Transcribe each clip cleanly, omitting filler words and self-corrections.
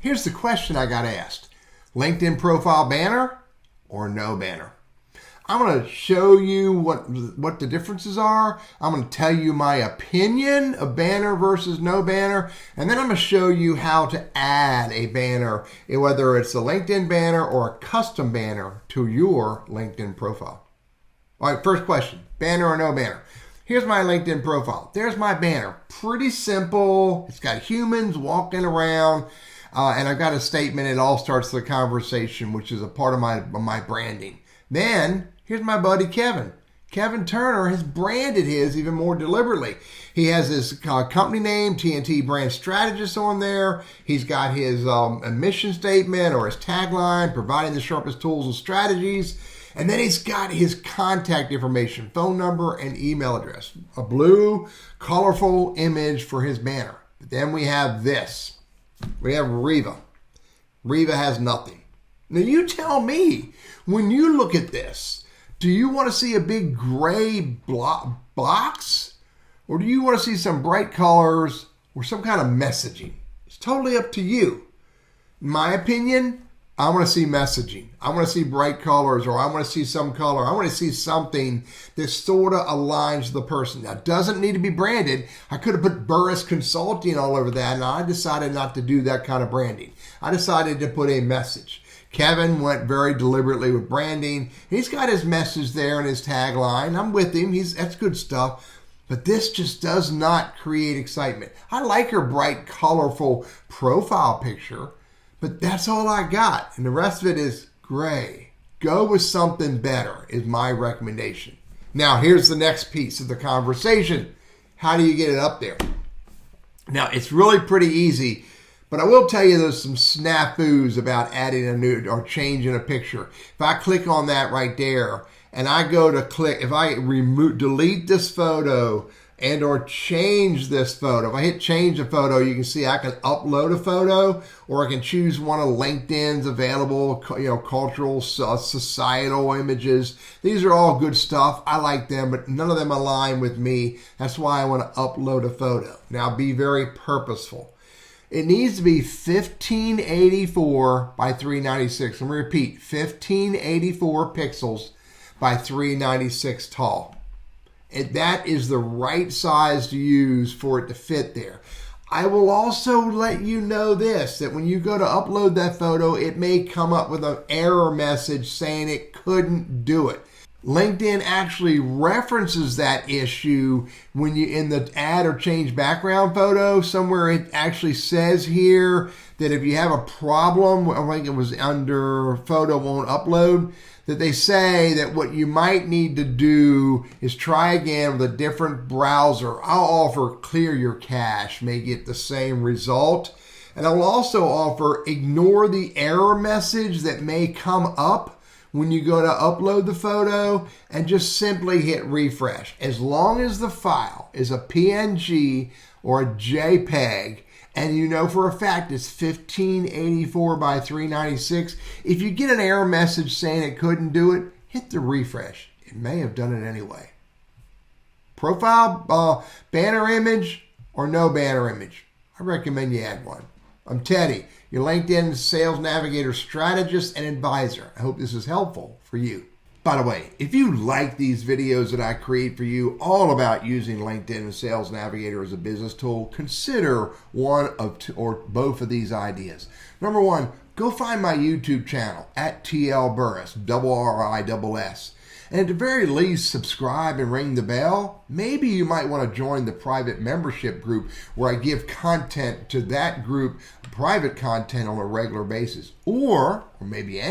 Here's the question I got asked. LinkedIn profile banner or no banner? I'm going to show you what the differences are. I'm going to tell you my opinion of banner versus no banner. And then I'm going to show you how to add a banner, whether it's a LinkedIn banner or a custom banner to your LinkedIn profile. All right, first question, banner or no banner? Here's my LinkedIn profile. There's my banner. Pretty simple. It's got humans walking around. And I've got a statement. It all starts the conversation, which is a part of my branding. Then here's my buddy Kevin. Kevin Turner has branded his even more deliberately. He has his company name, TNT Brand Strategist, on there. He's got his mission statement or his tagline, providing the sharpest tools and strategies. And then he's got his contact information, phone number and email address. A blue, colorful image for his banner. But then we have this. We have Riva. Riva has nothing. Now you tell me, when you look at this, do you want to see a big gray box? Or do you want to see some bright colors or some kind of messaging? It's totally up to you. In my opinion, I want to see messaging. I want to see bright colors, or I want to see some color. I want to see something that sort of aligns the person. Now, it doesn't need to be branded. I could have put Burriss Consulting all over that, and I decided not to do that kind of branding. I decided to put a message. Kevin went very deliberately with branding. He's got his message there and his tagline. I'm with him. That's good stuff. But this just does not create excitement. I like her bright, colorful profile picture, but that's all I got. And the rest of it is gray. Go with something better is my recommendation. Now, here's the next piece of the conversation. How do you get it up there? Now, it's really pretty easy, but I will tell you there's some snafus about adding a new or changing a picture. If I click on that right there and I go to click, if I delete this photo and or change this photo. If I hit change a photo, you can see I can upload a photo, or I can choose one of LinkedIn's available, cultural, societal images. These are all good stuff. I like them, but none of them align with me. That's why I want to upload a photo. Now, be very purposeful. It needs to be 1584 by 396. Let me repeat, 1584 pixels by 396 tall. And that is the right size to use for it to fit there. I will also let you know this, that when you go to upload that photo, it may come up with an error message saying it couldn't do it. LinkedIn actually references that issue when you in the add or change background photo. Somewhere it actually says here that if you have a problem, I think it was under photo won't upload, that they say that what you might need to do is try again with a different browser. I'll offer clear your cache, may get the same result. And I'll also offer ignore the error message that may come up when you go to upload the photo, and just simply hit refresh. As long as the file is a PNG or a JPEG, and you know for a fact it's 1584 by 396, if you get an error message saying it couldn't do it, hit the refresh. It may have done it anyway. Profile, banner image, or no banner image? I recommend you add one. I'm Teddy, your LinkedIn Sales Navigator strategist and advisor. I hope this is helpful for you. By the way, if you like these videos that I create for you all about using LinkedIn and Sales Navigator as a business tool, consider one of two or both of these ideas. Number one, go find my YouTube channel at TL Burriss, Burriss. And at the very least, subscribe and ring the bell. Maybe you might want to join the private membership group where I give content to that group, private content on a regular basis. Or maybe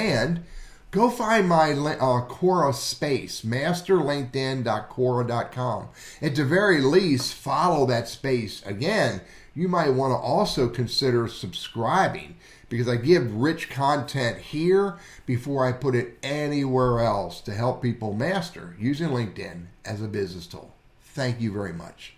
go find my Quora space, masterlinkedin.quora.com. At the very least, follow that space. Again, you might want to also consider subscribing because I give rich content here before I put it anywhere else to help people master using LinkedIn as a business tool. Thank you very much.